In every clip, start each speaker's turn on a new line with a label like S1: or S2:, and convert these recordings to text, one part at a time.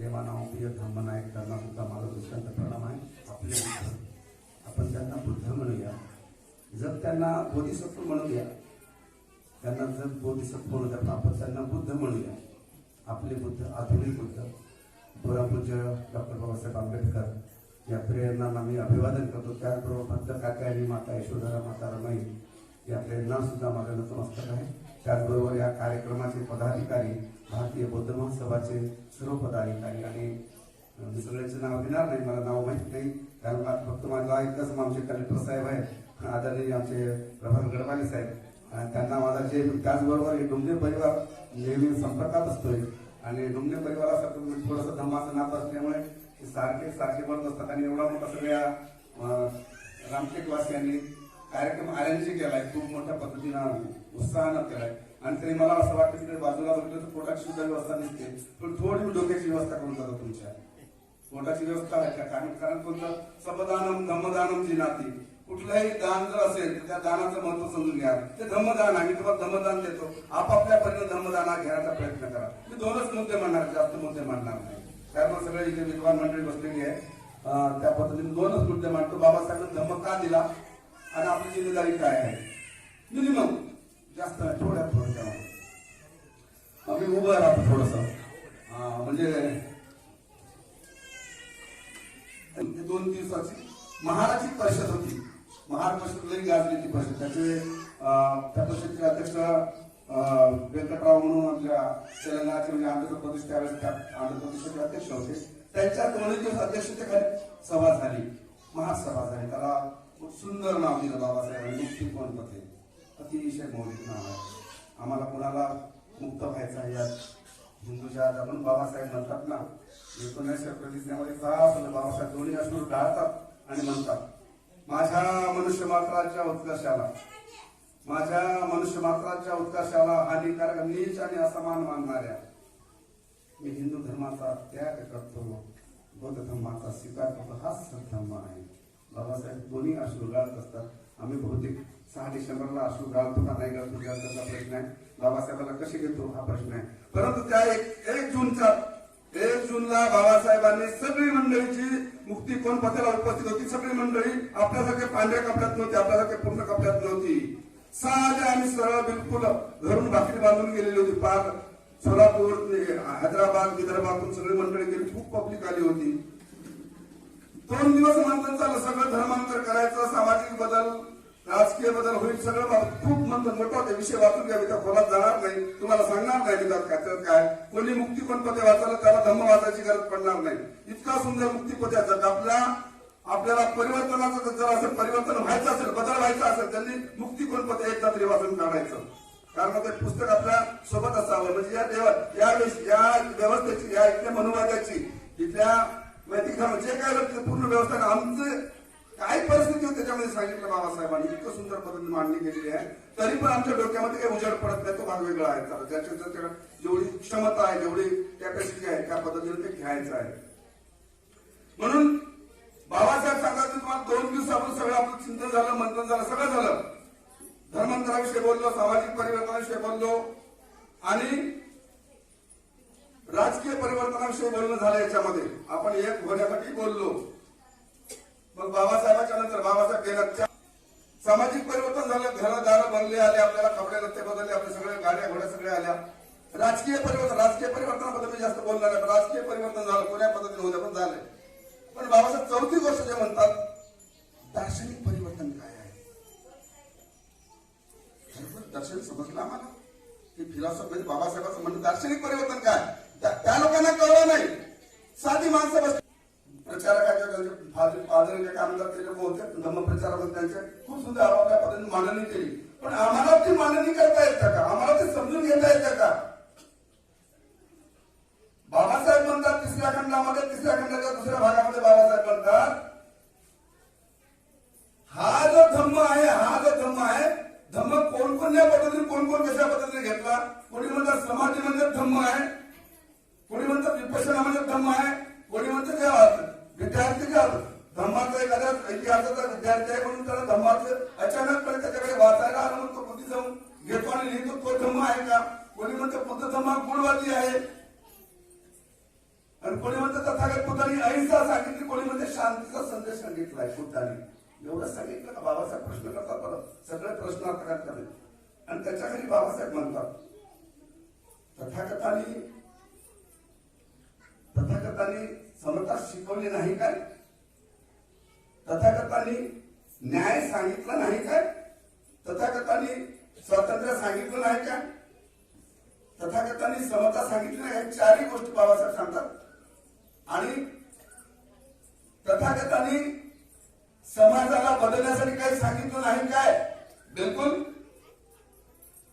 S1: देवानाव प्रिय धम्मनायक त्यांना सुद्धा माझा दुसऱ्यांदा प्रणाम आहे. आपले आपण त्यांना बुद्ध म्हणूया, जर त्यांना बोधिसत्व म्हणूया, त्यांना जर बोधिसत्व म्हणूया तर आपण त्यांना बुद्ध म्हणूया. आपले बुद्ध आधुनिक बुद्ध परमपूज्य डॉक्टर बाबासाहेब आंबेडकर या प्रेरणांना मी अभिवादन करतो. त्याचबरोबर भक्त काका आणि माता यशोधरा माता रमाई या प्रेरणा सुद्धा माझ्या नतमस्तक आहे. त्याचबरोबर या कार्यक्रमाचे पदाधिकारी, भारतीय बौद्ध महासभाचे सर्व पदाधिकारी आणि मी सगळ्यांचं नाव घेणार नाही, मला नाव माहीत नाही कारण फक्त माझा एकच आमचे कलेक्टर साहेब आहेत, आदरणीय आमचे प्रभात गडवाले साहेब, आणि त्यांना माझा जे त्याचबरोबर डुंगे परिवार नेहमी संपर्कात असतोय आणि डुंगे परिवारासाठी थोडंसं धम्माचं नातं असल्यामुळे सारखे सारखे बनत असतात आणि एवढा मोठा सगळ्या रामटेकवासियांनी कार्यक्रम अरेंज केलाय, खूप मोठ्या पद्धतीनं उत्साहानं केलाय. आणि तरी मला असं वाटतं की बाजूला बघितलं तर पोटाची सुद्धा व्यवस्था दिसते, पण थोडी मी डोक्याची व्यवस्था करून जातो. तुमच्या पोटाची व्यवस्था आहे का? कारण कोणतं सबदानम धम्मदानम जी नाती, कुठलंही दान जर असेल तर त्या दानाचं महत्व समजून घ्या. ते धम्मदान आहे, मी तुम्हाला धम्मदान देतो, आपापल्या परीने धम्मदाना घेण्याचा प्रयत्न करा. मी दोनच मुद्दे म्हणणार, जास्त मुद्दे मांडणार नाही कारण सगळे इथे विद्वान मंडळी बसलेली आहे. त्या पद्धतीने दोनच मुद्दे मांडतो. बाबासाहेबांनी धम्म का दिला आणि आपली जिम्मेदारी काय आहे, मिनिमम, जास्त नाही, थोड्या आम्ही उभं राहतो थोडस. म्हणजे 2 दिवसाची महाराची परिषद होती. महार परिषद लई गाजली ती परिषद. त्या परिषदेचे अध्यक्ष व्यंकटराव म्हणून आपल्या तेलंगणाचे म्हणजे आंध्र प्रदेश त्यावेळेस आंध्र प्रदेशाचे अध्यक्ष होते. त्यांच्या 2 दिवस अध्यक्षतेखाली सभा झाली, महासभा झाली. त्याला खूप सुंदर नाव दिलं बाबासाहेबांनी, मुक्ती कोण पथे. अतिशय मौलिक नाव आहे. आम्हाला कोणाला मुक्त व्हायचं आहे, यात हिंदूच्या आपण बाबासाहेब म्हणतात ना, 1900 प्रतिज्ञामध्ये बाबासाहेब दोन्ही अश्रू गाळतात आणि म्हणतात, माझ्या मनुष्य मात्राच्या उत्कर्षाला, माझ्या मनुष्य मात्राच्या उत्कर्षाला हानिकारक, नीच आणि असमान मानणाऱ्या मी हिंदू धर्माचा त्याग करतो, बौद्ध धर्माचा स्वीकार करतो, हाच सद्धर्म आहे. बाबासाहेब दोन्ही अश्रू गाळत असतात. आम्ही बहुतेक 6 डिसेंबरला अश्रू गाळतो का नाही गाळतो त्याचा प्रश्न आहे. बाबासाहेबांना कसे घेतो हा प्रश्न आहे. परंतु त्या 1 जूनला बाबासाहेबांनी सगळी मंडळीची मुक्ती कोण पथाला उपस्थित होती. सगळी मंडळी आपल्यासारखे पांढऱ्या कपड्यात नव्हती, आपल्यासारखे पूर्ण कपड्यात नव्हती. साधे आणि सरळ बिलकुल घरून भाकरी बांधून गेलेली होती. पार सोलापूर, हैदराबाद, विदर्भातून सगळी मंडळी गेली. खूप पब्लिक आली होती. 2 दिवस मंथन झालं. सगळं धर्मांतर करायचं, सामाजिक बदल, राजकीय बदल होईल, सगळं खूप मंथन मोठं होते. विषय वाचून घ्या, मी त्या खोलात जाणार नाही, तुम्हाला सांगणार नाही त्यात काय. कोणी मुक्ती कोण पदे वाचायला त्याला धम्म वाचायची गरज पडणार नाही. इतका सुंदर मुक्ती पदाचा आपल्याला परिवर्तनाचं जर असं परिवर्तन व्हायचं असेल, बदल व्हायचा असेल, त्यांनी मुक्ती कोण पदे एकदा तरी वाचून काढायचं. कारण ते पुस्तक आपल्या सोबत असावं. म्हणजे या व्यवस्थेची, या इथल्या मनुवादाची, इथल्या वैदिक जे काय पूर्ण व्यवस्था आमचे काय परिस्थिती होती त्याच्यामध्ये सांगितलं बाबासाहेबांनी. इतकं सुंदर पद्धतीने मांडणी केलेली आहे. तरी पण आमच्या डोक्यामध्ये काही उजेड पडत नाही, तो भाग वेगळा आहे. ज्याच्या जेवढी क्षमता आहे, जेवढी कॅपॅसिटी आहे, त्या पद्धतीने ते घ्यायचं आहे. म्हणून बाबासाहेब सांगतात, तुम्हाला 2 दिवसापासून सगळं आपलं चिंतन झालं, मंथन झालं, सगळं झालं. धर्मांतराविषयी बोललो, सामाजिक परिवर्तनाविषयी बोललो आणि राजकीय परिवर्तनाविषयी बोलणं झालं. याच्यामध्ये आपण एक होण्यासाठी बोललो. मग बाबासाहेबांच्या नंतर बाबासाहेब गेल्या, सामाजिक परिवर्तन झालं, घरदार बनले आले, आपल्याला कपडे लत्ते बदलले, आपल्या सगळ्या गाड्या घोड्या सगळ्या आल्या. राजकीय परिवर्तनाबद्दल मी जास्त बोलणार आहे. राजकीय परिवर्तन झालं, कोण्या पद्धतीने होतं पण झालंय. पण बाबासाहेब 4थी गोष्ट जे म्हणतात, दार्शनिक परिवर्तन काय आहे. दर्शन समजलं आम्हाला की फिलॉसॉफी बाबासाहेबांचं म्हणणं दार्शनिक परिवर्तन काय, त्या लोकांना कळलं नाही. साधी माणसं बस प्रचारकाच्या फादरच्या कामदार ते लोक होते, धम्म प्रचारामध्ये त्यांच्या खूप सुंदर आपापल्या पद्धतीने मांडणी केली. पण आम्हाला ती मांडणी करता येतं का, आम्हाला ते समजून घेता येतं का. बाबासाहेब म्हणतात 3ऱ्या खंडामध्ये, 3ऱ्या खंडाच्या 2ऱ्या भागामध्ये बाबासाहेब म्हणतात, हा जो धम्म आहे, हा जो धम्म आहे, धम्म कोणकोणत्या पद्धतीने, कोण कशा पद्धतीने घेतला. कोणी म्हणतात समाधी म्हणजे धम्म आहे, कोणी म्हणतात विपश्यना म्हणजे धम्म आहे, कोणी म्हणतात काय विद्यार्थी काय धम्माचा एखाद्या इतिहासाचा विद्यार्थी आहे म्हणून त्याला धम्माचं अचानकपणे त्याच्याकडे वाचायला आलं म्हणून तो बुद्धी जाऊन घेतो आणि लिहितो, तो धम्म आहे का. कोणी म्हणतं बुद्ध धम्मा गुणवादी आहे, आणि कोणी म्हणतं तथागत बुद्धांनी अहिंसा सांगितली, कोणी म्हणते शांतीचा संदेश सांगितलाय बुद्धांनी. एवढं सांगितलं का बाबासाहेब प्रश्न करतात बरं, सगळे प्रश्न अर्थात करतात. आणि त्याच्या खाली बाबासाहेब म्हणतात तथागतांनी समता शिकवली नाही काय, तथागतांनी न्याय सांगितलं नाही काय, तथागतांनी स्वातंत्र्य सांगितलं नाही काय, तथागतांनी समता सांगितली नाही. या चारही गोष्टी बाबासाहेब सांगतात. आणि तथागतांनी समाजाला बदलण्यासाठी काही सांगितलं नाही काय, बिलकुल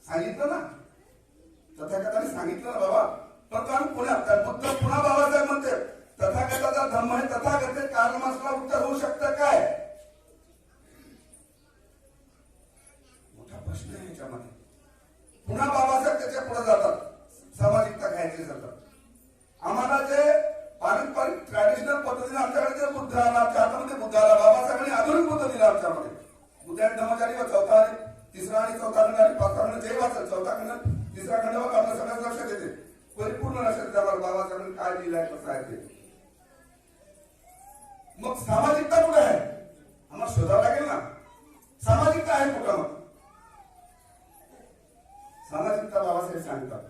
S1: सांगितलं ना, तथागतांनी सांगितलं ना बाबा. परंतु आम्ही पुन्हा बाबासाहेब म्हणते तथागताचा धम्म आहे, तथागत कारणाला उत्तर होऊ शकतं काय, मोठा प्रश्न आहे याच्यामध्ये. पुन्हा बाबासाहेब त्याच्या पुढे जातात, सामाजिकता घ्यायची जातात. आम्हाला जे पारंपरिक ट्रॅडिशनल पद्धतीने आमच्याकडे जे बुद्ध आला, आमच्या हातामध्ये बुद्ध आला, बाबासाहेबांनी आधुनिक बुद्ध दिला आमच्यामध्ये. बुद्ध आणि धम्मचारी व चौथा तिसरा आणि चौथा खंड आणि पाचवा खंड जे वाचत, चौथा खंड तिसरा खंड बघा आपल्या सगळ्यात लक्षात येते, परिपूर्ण लक्षात येते बाबासाहेबांनी काय लिहिलंय कसं आहे ते. मग सामाजिकता कुठे आहे आम्हाला शोधावं लागेल ना. सामाजिकता आहे कुठं, मग सामाजिकता बाबासाहेब सांगतात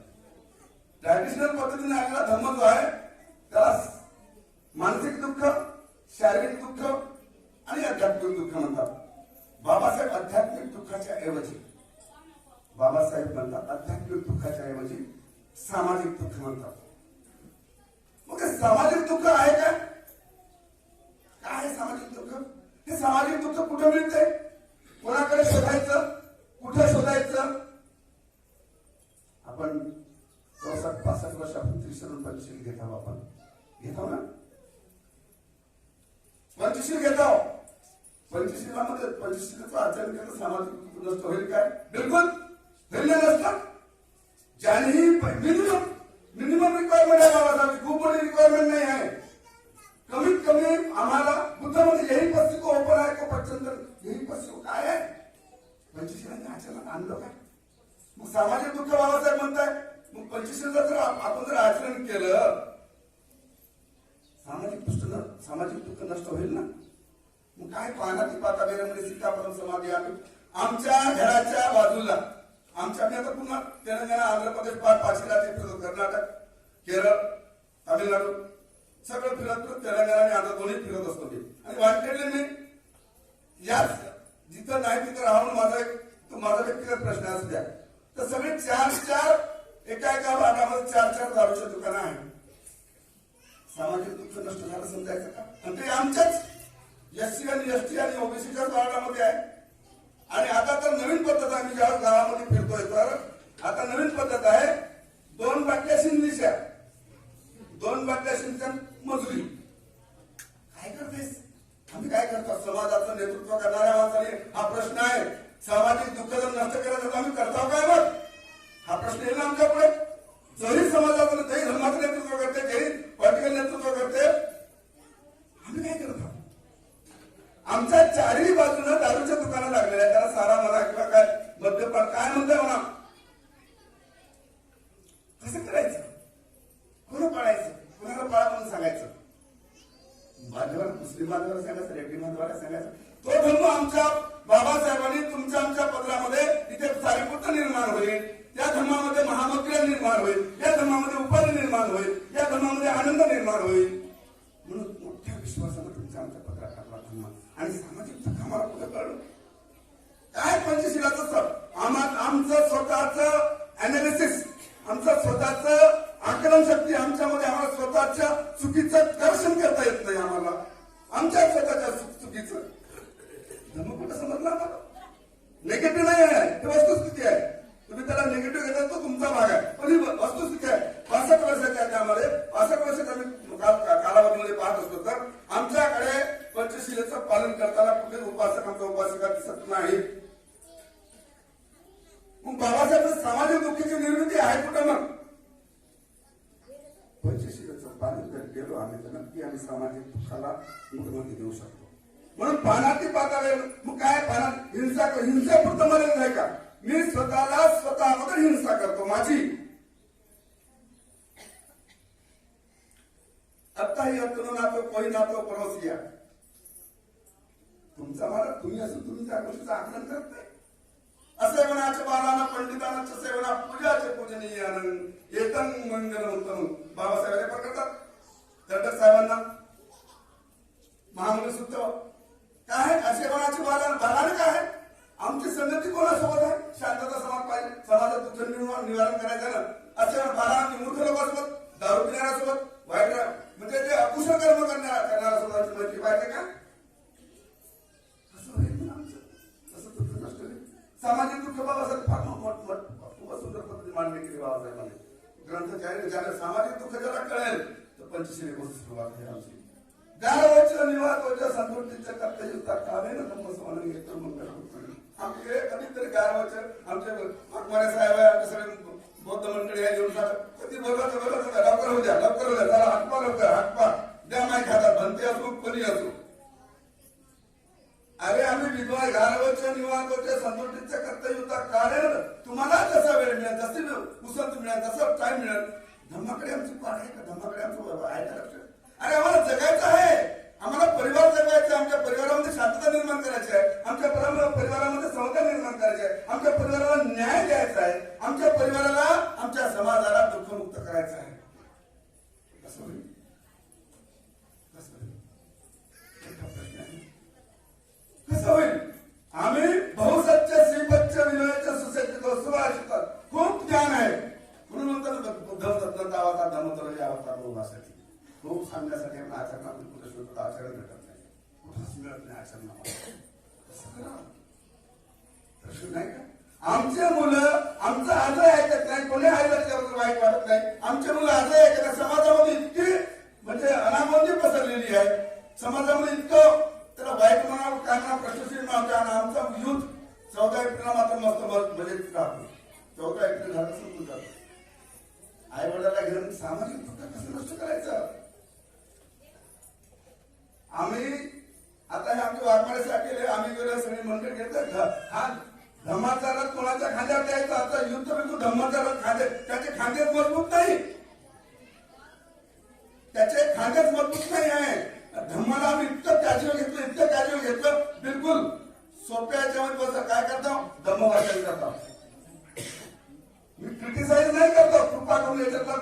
S1: ट्रॅडिशनल पद्धतीने आलेला धर्म जो आहे त्याला मानसिक दुःख, शारीरिक दुःख आणि आध्यात्मिक दुःख म्हणतात. बाबासाहेब आध्यात्मिक दुःखाच्या ऐवजी बाबासाहेब म्हणतात आध्यात्मिक दुःखाच्या ऐवजी सामाजिक दुःख म्हणतात. मग हे सामाजिक दुःख आहे का, काय सामाजिक दुःख, हे सामाजिक दुःख कुठे मिळते, कोणाकडे शोधायचं, कुठे शोधायचं. आपण 64-65 वर्षापूर्वी त्रिशरण पंचशील घेतो, आपण घेतो ना, पंचशील घेतो. पंचशीलामध्ये पंचशीलाचं आचरण केलं सामाजिक नष्ट होईल काय, बिलकुल होईल नसतं. ज्यानेही मिनिमम रिक्वायरमेंट आहे बाबासाहेब, खूप मोठी रिक्वायरमेंट नाही आहे. कमीत कमी आम्हाला बुद्धामध्ये यही पस्ती को ओपन आहे को पचंदर, यही पस्ती काय आहे, पंचशीलांच्या आचरणात आणलं काय. मग सामाजिक दुःख बाबासाहेब म्हणताय, मग पंचशीलचं जर आपण जर आचरण केलं सामाजिक दुःख नष्ट होईल ना. मग काय पाहण्याची पाता बेरमध्ये सीताफळ समाधी आम्ही आमच्या घराच्या बाजूला, आमच्या मी आता पुन्हा तेलंगणा, आंध्र प्रदेश, पाचशेराचे फिरतो, कर्नाटक, केरळ, तामिळनाडू सगळं फिरत तेलंगणा आणि आंध्र दोन्ही फिरत असतो मी. आणि वाटलेले मी याच जिथं नाही तिथं राहून माझा व्यक्तिगत प्रश्न असू द्या तर सगळे चार एका भागामध्ये 4 दारूच्या दुकानं आहेत. सामाजिक दुःख नष्ट झालं समजायचं का. आणि ते आमच्याच एससी आणि एसटी आणि ओबीसीच्याच वार्डामध्ये आहे. आणि आता तर नवीन पद्धत आम्ही ज्या गावामध्ये फिरतोय तर आता नवीन पद्धत आहे, 2 बाटल्या शिंदीच्या, 2 बाटल्या शिंदीच्या मजुरी. काय करतेस, आम्ही काय करतो, समाजाचं नेतृत्व करणाऱ्या माणसाने हा प्रश्न आहे. सामाजिक दुःख जर नष्ट करायचं तर आम्ही करतो काय, मग हा प्रश्न येईल आमच्या पुढे. जरी समाजाचं जरी धर्माचं नेतृत्व करते, जरी पॉलिटिकल नेतृत्व करते, आम्ही काय करतो. आमच्या चारही बाजूला दारूच्या दुकानं लागलेल्या आहेत, त्याला सारा म्हणा किंवा काय मद्यपान काय म्हणताय म्हणा. कसं करायचं, कोण पाळायचं, कोणाला पाळा म्हणून सांगायचं, बांधवाला मुस्लिम बांधवाला सांगायचं, रेड्डी बांधवाला सांगायचं. तो धर्म आमच्या बाबासाहेबांनी तुमच्या आमच्या पत्रामध्ये तिथे सारीपुत्र निर्माण होईल, त्या धर्मामध्ये महामंत्र निर्माण होईल, या धर्मामध्ये उपाधी निर्माण होईल, या धर्मामध्ये आनंद निर्माण होईल म्हणून मोठ्या विश्वासानं तुमच्या आमच्या पत्रात टाकला धर्म. आणि सामाजिक दुःख आम्हाला कुठं कळलं काय, पंचशीलाचं आमचं स्वतःचं अनालिसिस, आमचं स्वतःचं आकलन शक्ती आमच्यामध्ये, आम्हाला स्वतःच्या चुकीचं दर्शन करता येत नाही आम्हाला, आमच्या स्वतःच्या चुकीचं धर्म कुठं समजला आम्हाला. निगेटिव्ह नाही आहे, हे वस्तुस्थिती आहे. तुम्ही त्याला निगेटिव्ह घेतात तो तुमचा भाग आहे, पण ही वस्तुस्थिती आहे. 65 वर्षाच्या त्यामध्ये 65 वर्षात आम्ही कालावधीमध्ये पाहत असतो तर आमच्याकडे पंचशीलेचं पालन करताना कुठे उपासक आमचा उपासिका दिसत नाही. मग बाबासाहेब सामाजिक दुःखाची निर्मिती आहे कुठं, मग पंचशीलेचं पालन जर केलो आम्ही तर नक्की आम्ही सामाजिक दुःखाला मुक्ती देऊ शकतो. म्हणून पानाती पातावे, मग काय पानात हिंसेपुरतं मर्यादित आहे का. मी स्वतः अगोदर हिंसा करतो माझी, आत्ताही अतनो नातो कोई नातो परोसिया. तुमचा मला तुम्ही असं तुम्ही त्या गोष्टीचं आकलन करत नाही. असेवनाच्या बालानं पंडितांच्या सेवना पूजाचे पूजनीय आनंद येतंग मंगल उत्तम. बाबासाहेब रेफर करतात दर्डक साहेबांना महामुली सुद्ध काय असेवनाची बालानं काय आमची संगती कोणासोबत आहे. शांतता समाज पाहिजे. समाजात दुःख निवारण करायचं ना असे बालांची मूर्ख लोकांसोबत दारू पिणाऱ्यासोबत वाईट म्हणजे ते अकुशल कर्म करणाऱ्यासोबत मैत्री पाहिजे का. सामाजिक दुःख बाबासाहेब फार खूप सुंदर पद्धतीने मांडणी केली बाबासाहेबांनी ग्रंथ ज्याने सामाजिक दुःख ज्याला कळेल तर पंचशील गोष्ट सुरुवात आहे आमची. गारवच्या निवासच्या संतुष्टीच्या कर्तव्य कामे न धम्मस्वामी घेतो मंगल. आमचे कधीतरी गारवच्या आमचे अकमारे साहेब आहे आमचे सगळे बौद्ध मंडळी आहे घेऊन जातात कधी बोलत लवकर होऊ द्या चला हातपा लवकर हातपा द्या माहीत हातात भंती असो कोणी असो. अरे आम्ही विधवा गारवच्या निवासच्या संतुष्टीच्या कर्तव्य कारण तुम्हाला जसा वेळ मिळेल जसे उसंत मिळेल जसं टाइम मिळेल धम्माकडे आमची पाठ आहे का धम्माकडे आमचं आहे का लक्ष. अरे आम्हाला जगायचं आहे आम्हाला परिवार जगवायचा आहे आमच्या परिवारामध्ये शांतता निर्माण करायची आहे आमच्या परिवारामध्ये समता निर्माण करायची आहे आमच्या परिवाराला न्याय द्यायचा आहे आमच्या परिवाराला आमच्या समाजाला दुःखमुक्त करायचं आहे. कसं होईल कसं होईल. आम्ही बहुसत्य श्रीपच्च विनयाच्या सुसज्जित सुभाषितात खूप ज्ञान आहे म्हणून म्हणतात बुद्ध तत्वता अवतार धम्मतोरजी अवतार भाषेसाठी खूप सांगण्यासाठी आपण आचरणात कुठे शोधतो आचरण भेटत नाही कुठंच मिळत नाही आचरणामध्ये. प्रश्न नाही का. आमचे मुलं आमचं आजही ऐकत नाही कोणी आईला त्याबद्दल वाईट वाटत नाही. आमचे मुलं आजही ऐकत नाही. समाजामध्ये इतकी म्हणजे अनामोदी पसरलेली आहे समाजामध्ये इतकं त्याला वाईट म्हणावं काय म्हणा प्रश्नशील म्हणा. आमचा युथ 14 एप्रिलला मात्र मस्त मजेत राहतो. 14 एप्रिल झालं संपून जातो. आई वडिलांना घेऊन सामाजिक दुःख कसं नष्ट करायचं. आम्ही आता हे आमच्या वाघमारेसाठी केले आम्ही गेलो सगळे मंडळ घेतलं हा धम्माचा रथ कोणाच्या खांद्यावर द्यायचा. आता युद्ध बिलकुल धम्माचा रथ खांदे त्याचे खांदेच मजबूत नाही त्याचे खांदेच मजबूत नाही आहे. धम्माला आम्ही इतकं कॅज्युअल घेतलं बिलकुल सोप्या याच्यामध्ये बस काय करतो धम्म वाचन करतो. मी क्रिटिसाइज नाही करतो कृपा करून याच्यातला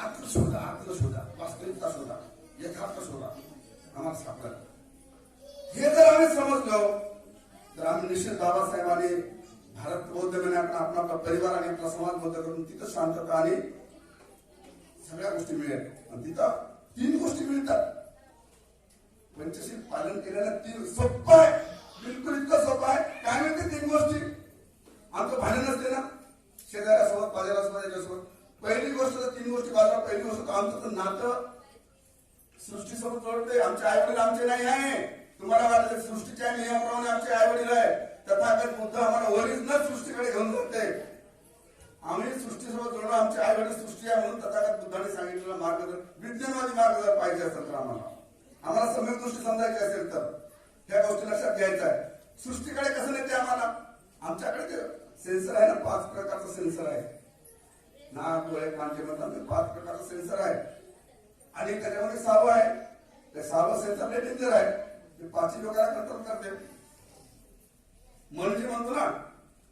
S1: आत्म शोधा वास्तविकता शोधा यथार्थ शोधा आम्हाला सापडलं. हे जर आम्ही समजलो तर आम्ही निश्चित बाबासाहेबांनी भारत बौद्ध म्हणजे आपण आपला परिवार आणि आपला समाज बौद्ध करून तिथं शांतता आणि सगळ्या गोष्टी मिळेल. आणि तिथं 3 गोष्टी मिळतात. पंचशील पालन केलेलं 3 सोपं आहे बिलकुल इतकं सोपं आहे. काय म्हणते 3 गोष्टी आमचं भांडण नसते ना शेजाऱ्यासोबत बाजारासोबत याच्यासोबत. पहिली गोष्ट तर 3 गोष्टी बाजूला. पहिली गोष्ट आमचं तर नातं सृष्टीसोबत जोडते. आमचे आई वडील आमचे नाही आहे. तुम्हाला वाटतं सृष्टीच्या नियमाप्रमाणे आमचे आई वडील आहे. तथागत बुद्ध आम्हाला ओरिजिनल सृष्टीकडे घेऊन जाते. आम्ही सृष्टीसोबत जोडणं आमचे आई वडील सृष्टी आहे म्हणून तथागत बुद्धाने सांगितलेलं मार्गदर्शन विज्ञानवादी मार्गदर्शन पाहिजे असेल तर आम्हाला सम्यक दृष्टी समजायची असेल तर ह्या गोष्टी लक्षात घ्यायचं आहे. सृष्टीकडे कसं नेते आम्हाला आमच्याकडे ते सेन्सर आहे ना 5 प्रकारचा सेन्सर आहे. नाक डोळे कान जे म्हणतात 5 प्रकारचा सेन्सर आहे आणि त्याच्यामध्ये 6वं आहे. ते 6वं सेन्सर लय डेंजर आहे. ते 5 लोकांना कंट्रोल करते. म्हणजे म्हणतो ना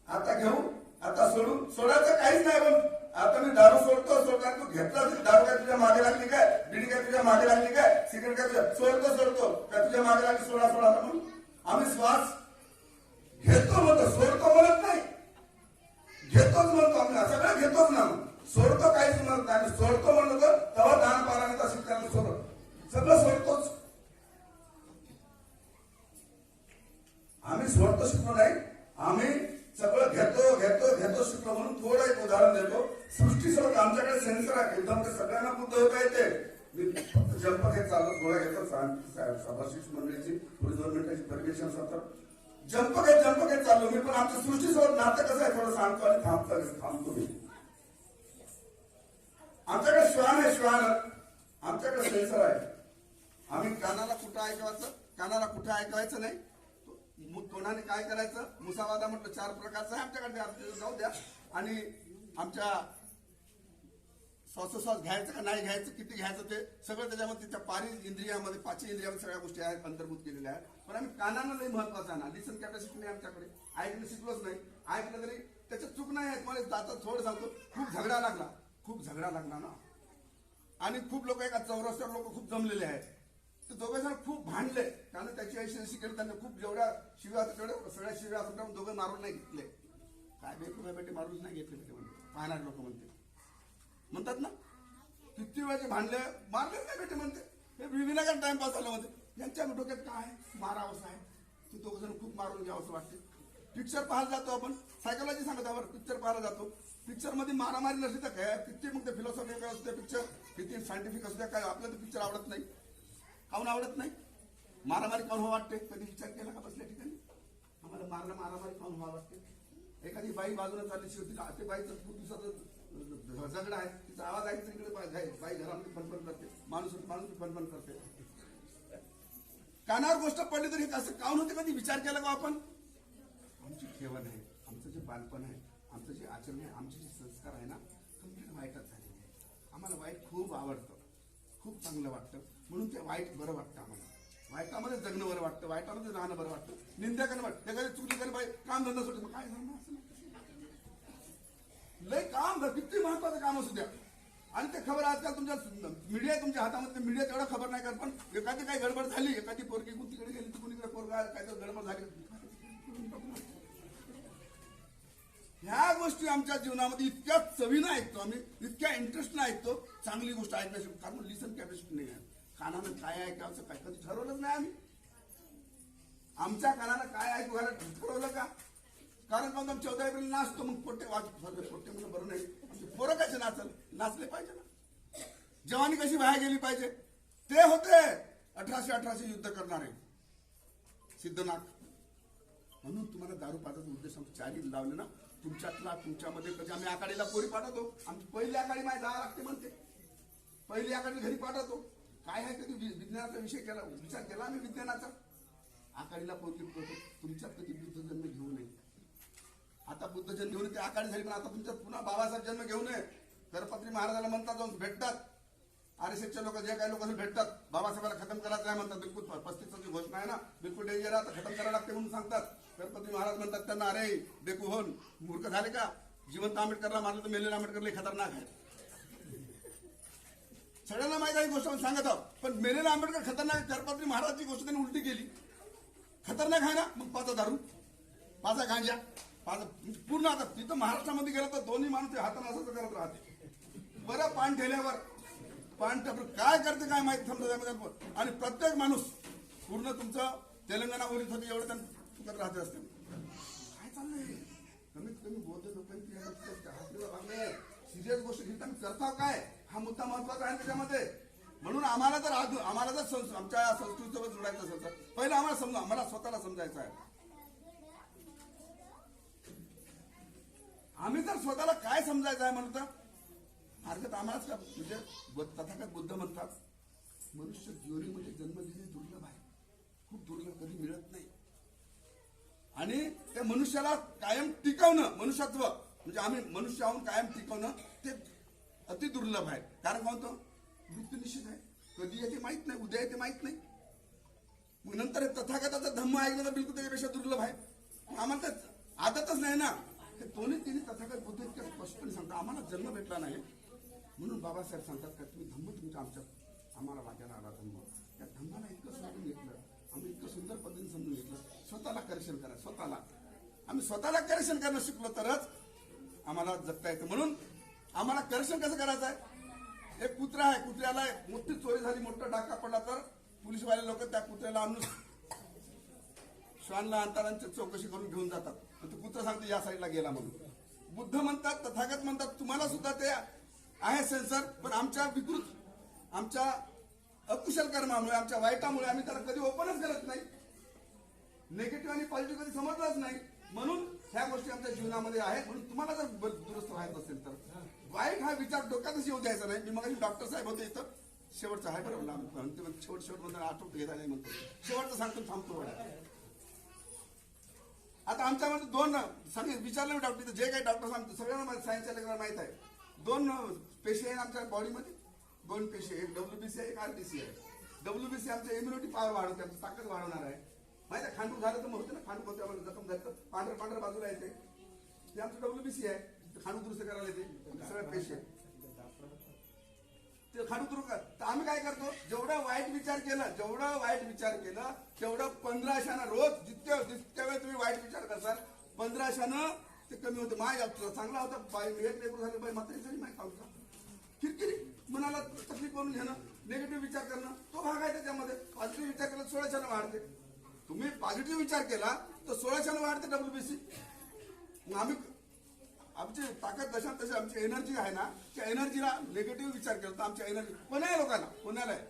S1: आता घेऊ आता सोडू सोडायचं काहीच नाही. पण आता मी दारू सोडतो तू घेतला दारू काय तुझ्या मागे लागली काय बिडी काय तुझ्या मागे लागली काय सिगरेट काय तुझ्या सोडतो काय तुझ्या मागे लागली सोडा म्हणून आम्ही श्वास घेतो म्हणतो सोडतो म्हणत नाही घेतोच म्हणतो. आम्ही सगळं घेतोच ना सोडतो काहीच म्हणत नाही. सोडतो म्हणलं तर तेव्हा दान पाराने शिकताना सगळं सोडतोच. आम्ही सोडतो शिकलो नाही आम्ही सगळं घेतो शिकलो. म्हणून थोडं एक उदाहरण देतो. सृष्टीसोबत आमच्याकडे सेन्सर आहे एकदम ते सगळ्यांना बुद्ध होता येते. मी फक्त जंप घेत चाललो थोडा घेतो सभाशिष मंडळीची थोडी 2 मिनिटाची परमिशन सत्र जंप घेत चाललो मी. पण आमच्या सृष्टीसोबत नातं कसं आहे थोडं सांगतो आणि थांबतो मी. आमच्याकडे श्वान आहे आमच्याकडे सेन्सर आहे. आम्ही कानाला कुठं ऐकवायचं नाही. तोंडाने काय करायचं मुसावादा म्हटलं 4 प्रकारचा आहे आमच्याकडे जाऊ द्या. आणि आमच्या श्वासोश्वास घ्यायचं का नाही घ्यायचं, किती घ्यायचं ते सगळं त्याच्यामध्ये त्या पारी इंद्रियामध्ये, पाचही इंद्रियामध्ये सगळ्या गोष्टी आहेत अंतर्भूत केलेल्या आहेत. पण आम्ही कानानं लई महत्वाचा ना, लिसन कॅपॅसिटी नाही आमच्याकडे, ऐकणं शिकलोच नाही. ऐकलं तरी त्याच्यात चूक नाही आहे. मला जाता थोडं सांगतो, खूप झगडा लागला ना. आणि खूप लोक एका चौरस्त्यावर लोक खूप जमलेले आहेत. तर दोघे जण खूप भांडले, कारण त्याची ऐशी केली त्यांनी, खूप जेवढ्या शिव्या होत्या तेवढ्या सगळ्या शिव्या असतात, दोघं मारून नाही घेतले. काय बेटे मारून नाही घेतले ते म्हणते, पाहणारे लोक म्हणतात ना, किती वेळाचे भांडले, मारले नाही बेटे म्हणते, हे विनाकारण टाइमपास झालं म्हणते. यांच्या डोक्यात काय मारावंसं आहे, ते दोघ जण खूप मारून घ्यावं असं वाटते. पिक्चर पाहायला जातो आपण, सायकोलॉजी सांगत आहोत, पिक्चर पाहायला जातो. पिक्चर मध्ये मारामारी नसली तर काय, किती मग ते फिलॉसॉफिकल असू द्या पिक्चर, किती सायंटिफिक असू द्या, काय आपल्याला पिक्चर आवडत नाही. काहून आवडत नाही? मारामारी काहून वाटते? कधी विचार केला का बसल्या ठिकाणी? आम्हाला मारामारी काहून वाटते? एखादी बाई बाजूला चालली होती, ते बाईचं खूप दिवसाचं झगडा आहे, तिचा आवाज ऐकतो इकडे बाई घरामध्ये फनफन करते, माणूस फनफन करते. कानावर गोष्ट पडली तरी असं काहून होते? कधी विचार केला का आपण? आमची ठेवण आहे, आमचं जे बालपण आहे, आमचं जे आचरण आहे, आमचे जे संस्कार आहे ना, कम्प्लीट वाईटच झालेले आहे. आम्हाला वाईट खूप आवडतं, खूप चांगलं वाटतं, म्हणून ते वाईट बरं वाटतं आम्हाला. वाईटामध्ये जगणं बरं वाटतं, वाईटामध्ये राहणं बरं वाटतं. निंदा करणं वाटतं, एखादी चुकी करणं बाई काम धंदा सोडतो, काय झालं असं लय काम, किती महत्वाचं काम असू द्या. आणि ते खबर आजकाल तुमच्या मीडिया तुमच्या हातामध्ये, मीडिया तेवढा खबर नाही करत, पण एखादी काही गडबड झाली, एखादी पोरगी तिकडे गेली, तिकडे पोरगा काय तर गडबड झाली, ह्या गोष्टी आमच्या जीवनामध्ये इतक्या चवीनं ऐकतो आम्ही, इतक्या इंटरेस्टनं ऐकतो. चांगली गोष्ट ऐकण्याची कारण लिसन कॅपॅसिटी नाही आहे. कानानं काय ऐकायचं काय कधी ठरवलंच नाही आम्ही. आमच्या कानानं काय ऐकू घाला ठरवलं का? कारण का आम्ही 14 एप्रिल नाचतो, मग पोट्टे म्हणून बरं नाही, पोरं कसे नाचले पाहिजे ना, जवानी कशी बाहेर गेली पाहिजे. ते होते 1818 युद्ध करणारे सिद्धनाथ. म्हणून तुम्हाला दारू पाजाचा उद्देश आमच्या चारी लावले ना, तुमच्यामध्ये कधी आम्ही आखाडीला पोरी पाठवतो. आमची पहिली आखाडी माझी जावं लागते म्हणते, पहिली आखाडी घरी पाठवतो. काय आहे कधी विज्ञानाचा विचार केला आम्ही विज्ञानाचा? आखाडीला पोरगी पाठवतो. तुमच्यात कधी बुद्ध जन्म घेऊ नये. आता बुद्ध जन्म घेऊन ते आखाडी झाली, पण आता तुमच्यात पुन्हा बाबासाहेब जन्म घेऊ नये. गणपती महाराजाला म्हणतात, जाऊन भेटतात, आरएसएसच्या लोक जे काही लोक भेटतात, बाबासाहेबाला खतम करायचं आहे म्हणतात. बिलकुल 35ची जी घोषणा आहे ना, बिलकुल डेंजर आहे, खतम करायला लागते म्हणून सांगतात. गणपती महाराज म्हणतात त्यांना, अरे बेकू होऊन मूर्ख झाले का? जिवंत आंबेडकरला मारलं तर मेलेला आंबेडकरला खतरनाक आहे. सगळ्यांना माहिती आहे गोष्ट सांगत आहोत, पण मेलेला आंबेडकर खतरनाक. गणपती महाराजची गोष्ट त्यांनी उलटी केली, खतरनाक आहे ना. मग पाचा दारू, पाचा गांजा, पूर्ण. आता तिथं महाराष्ट्रामध्ये गेलं तर दोन्ही माणूस हाताने असं करत राहते. बरं पान ठेल्यावर पान काय करते काय माहिती समजा. आणि प्रत्येक माणूस पूर्ण तुमचं तेलंगणा ओरित होते एवढं त्यांना चुकत राहते असते. काय चाललंय? कमीत कमी बौद्ध लोकांची सिरियस गोष्ट घेत आम्ही करताव काय? हा मुद्दा महत्वाचा आहे त्याच्यामध्ये. म्हणून आम्हाला जर आमच्या संस्कृतीसोबत जोडायचं असेल तर पहिलं आम्हाला स्वतःला समजायचं आहे. आम्ही जर स्वतःला काय समजायचं आहे म्हणतो अर्थात आम्हालाच का, म्हणजे तथागत बुद्ध म्हणतात, मनुष्य जीवनीमध्ये जन्म घेणे दुर्लभ आहे, खूप दुर्लभ, कधी मिळत नाही. आणि त्या मनुष्याला कायम टिकवणं, मनुष्यत्व म्हणजे आम्ही मनुष्य आहोत, कायम टिकवणं ते अति दुर्लभ आहे. कारण काय होतं, मृत्यू निश्चित आहे, कधी येते माहित नाही, उद्या येते माहित नाही. मग नंतर तथागताचा धम्म ऐकणं तर बिलकुल त्याच्यापेक्षा दुर्लभ आहे. आम्हाला तर आदतच नाही ना. हे दोन्ही तिने तथागत बुद्ध इतक्या स्पष्टपणे सांगतात, आम्हाला जन्म भेटला नाही म्हणून बाबासाहेब सांगतात का तुम्ही धम्म तुमच्या आमच्यात आम्हाला वाटायला आला धम्म. त्या धम्माला इतकं समजून घेतलं आम्ही, इतकं सुंदर पद्धतीने समजून घेतलं. स्वतःला करेक्शन करा, आम्ही स्वतःला करेक्शन करणं शिकलो तरच आम्हाला जगता येतं. म्हणून आम्हाला करेक्शन कसं करायचं आहे? एक कुत्रा आहे, कुत्र्याला मोठी चोरी झाली, मोठा डाका पडला तर पोलीसवाले लोक त्या कुत्र्याला आणून श्वानला आणतात आणि चौकशी करून घेऊन जातात. तो कुत्रा सांगतो या साईडला गेला म्हणून. बुद्ध म्हणतात, तथागत म्हणतात, तुम्हाला सुद्धा ते आहे सेन्सर, पण आमच्या विकृत, आमच्या अकुशल कर्मामुळे, आमच्या वाईटामुळे आम्ही त्याला कधी ओपनच करत नाही. निगेटिव्ह आणि पॉझिटिव्ह कधी समजलंच नाही. म्हणून ह्या गोष्टी आमच्या जीवनामध्ये आहेत. म्हणून तुम्हाला जर दुरुस्त व्हायचं असेल तर वाईट हा विचार डोक्यातच येऊ द्यायचा नाही. मी मग डॉक्टर साहेब होते इथं, शेवटचं आहे बरोबर, शेवट म्हणून आठवत घेता नाही म्हणतो, शेवटचं सांगतो थांबतो. आता आमच्यामध्ये दोन सांगितलं, विचारलं मी डॉक्टर, जे काही डॉक्टर सांगतो सगळ्यांना सायन्सच्या लेकरांना माहित आहे, दोन पेशी आहेत आमच्या बॉडीमध्ये, दोन पेशी, एक डब्ल्यूबीसी आहे, एक आरटीसी आहे. डब्ल्यूबीसी आमच्या इम्युनिटी पॉवर वाढवते, आमची ताकद वाढवणार आहे. माहिती आहे, खांडू झालं तर मग होते ना, खांडू कोणत्या जखम झालं तर पांढऱ्या पांढऱ्या बाजूला येते, ते आमचं डब्ल्यूबीसी आहे. खांडू दुरुस्त करायला येते, सगळ्या पेशी आहे ते खांडू दुरुस्त. तर आम्ही काय करतो, जेवढा वाईट विचार केला तेवढं 1500 रोज जितक्या वेळ तुम्ही वाईट विचार करसाल 1500 ते कमी होते. माझ्या चांगला होता बाई, एक लेकरू झाले बाई, मात्र झाली माहिती खाऊचा किरकिरी, मनाला तकलीफ करून घेणं, निगेटिव्ह विचार करणं, तो भाग आहे त्याच्यामध्ये. पॉझिटिव्ह विचार केला 1600 वाढते. तुम्ही पॉझिटिव्ह विचार केला तर 1600 वाढते डब्ल्यूबीसी. आम्ही आमची ताकद जशा तशी आमची एनर्जी आहे ना, त्या एनर्जीला निगेटिव्ह विचार केला तर आमच्या एनर्जी कोणाही लोकांना कोणाला आहे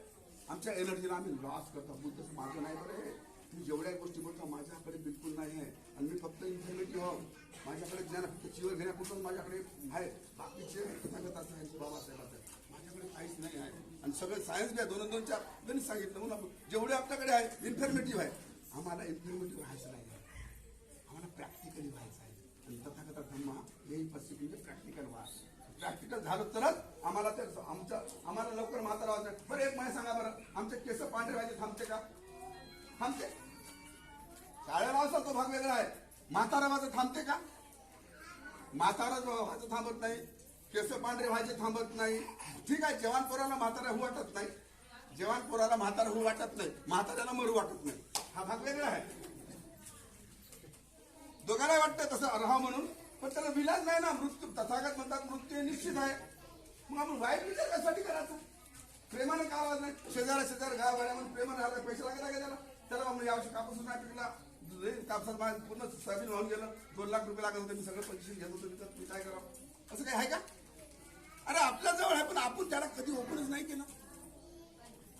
S1: आमच्या एनर्जीला आम्ही लॉस करतो. तसं माझं नाही बरं, हे मी जेवढ्या गोष्टी बोलतो माझ्याकडे बिलकुल नाही आहे, आणि मी फक्त इन्फॉर्मेटिव्ह आहो. माझ्याकडे ज्ञान फक्त चिवर घेण्यापुरतं माझ्याकडे आहे, बाकीचे तथागताचं आहे, बाबासाहेबाचं आहे, माझ्याकडे काहीच नाही आहे. आणि सगळं सायन्स घ्या, 2-2-4 गणित सांगितलं म्हणून जेवढे आपल्याकडे आहे इन्फॉर्मेटिव्ह आहे. आम्हाला इन्फॉर्मेटिव्ह व्हायचं नाही आहे, आम्हाला प्रॅक्टिकली व्हायचं आहे. आणि तथागता धम्म यही परिस्थिती म्हणजे प्रॅक्टिकल व्हा. प्रॅक्टिकल झालं तरच आम्हाला ते आम्हाला लवकर म्हातारा व्हायचं. बरं एक मला सांगा बरं, आमचे केस पांढरे व्हायचे थांबते का? थांबते. शाळेला असा तो भाग वेगळा आहे. म्हातारा व्हायचं थांबते का? म्हातारा व्हायचं थांबत नाही, केस पांढरे व्हायचे थांबत नाही. ठीक आहे, जवान पोराला म्हातारा होऊ वाटत नाही, जवान पोराला म्हातारा होऊ वाटत नाही, म्हाताऱ्याला मरू वाटत नाही, हा भाग वेगळा आहे. दोघांना वाटतं तसं राहा म्हणून, पण त्याला विलाज नाही ना. मृत्यू तथागत म्हणतात मृत्यू निश्चित आहे. मग आपण वाईट विचार कशासाठी करायचा? प्रेमाने का आवाज नाही? शेजार गाव गाड्या म्हणून प्रेमाने राहिला, पैसे लागत आहे त्याला. त्याला मग यावर्षी कापूस नाही पिकला, कापसात पूर्ण सोयाबीन वाहून गेलं, 2 लाख रुपये लागत होते, मी सगळं पैसे घेत होतो, तर मी काय करावं? असं काही आहे का? अरे आपल्या जवळ आहे, पण आपण त्याला कधी ओपनच नाही केलं.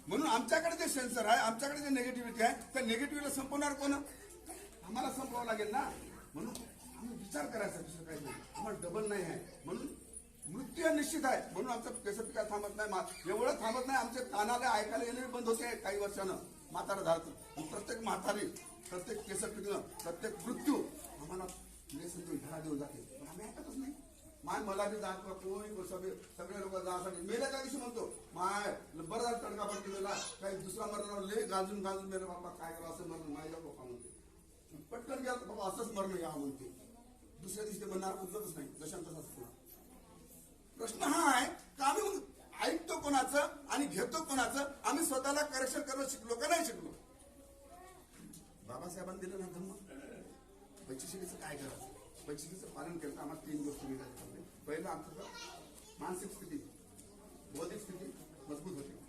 S1: म्हणून आमच्याकडे जे सेन्सर आहे, आमच्याकडे जे निगेटिव्हिटी आहे, त्या निगेटिव्हिटीला संपवणार कोण? आम्हाला संपवावं लागेल ना. म्हणून आम्ही विचार करायचा, दुसरं काही नाही. आम्हाला डबल नाही आहे, म्हणून मृत्यू निश्चित आहे. म्हणून आमचं केस पिका थांबत नाही, एवढं थांबत नाही, आमच्या कानाला ऐकायला येणे बंद होते काही वर्षानं म्हातारा झालं. प्रत्येक म्हातारी, प्रत्येक केस पिकणं, प्रत्येक मृत्यू आम्हाला धडा देऊन जाते, पण आम्ही ऐकतच नाही. मला बी जात कोणी सगळे लोक जाण्यासाठी मेल्या त्या दिवशी म्हणतो बरं झालं तडका पडलेला, काही दुसरा मरण ले गाजून मेलं, बाबा काय करा असं मरण माझ्या लोका म्हणते. पटकन घ्या बाबा असंच मरण या म्हणते, दुसऱ्या दिवशी म्हणणार उचलतच नाही, जशां तसाच पुन्हा. प्रश्न हा आहे का आम्ही ऐकतो कोणाचं आणि घेतो कोणाचं? आम्ही स्वतःला करेक्शन करणं शिकलो का नाही शिकलो? बाबासाहेबांनी दिलं ना धम्म, पंचशीलीचं काय करायचं? पंचशीलीचं पालन केलं तर आम्हाला 3 गोष्टी मिळतात. पहिलं आमचं मानसिक स्थिती, बौद्धिक स्थिती मजबूत होते,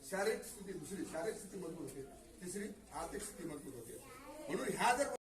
S1: शारीरिक स्थिती, दुसरी शारीरिक स्थिती मजबूत होते, तिसरी आर्थिक स्थिती मजबूत होते. म्हणून ह्या जर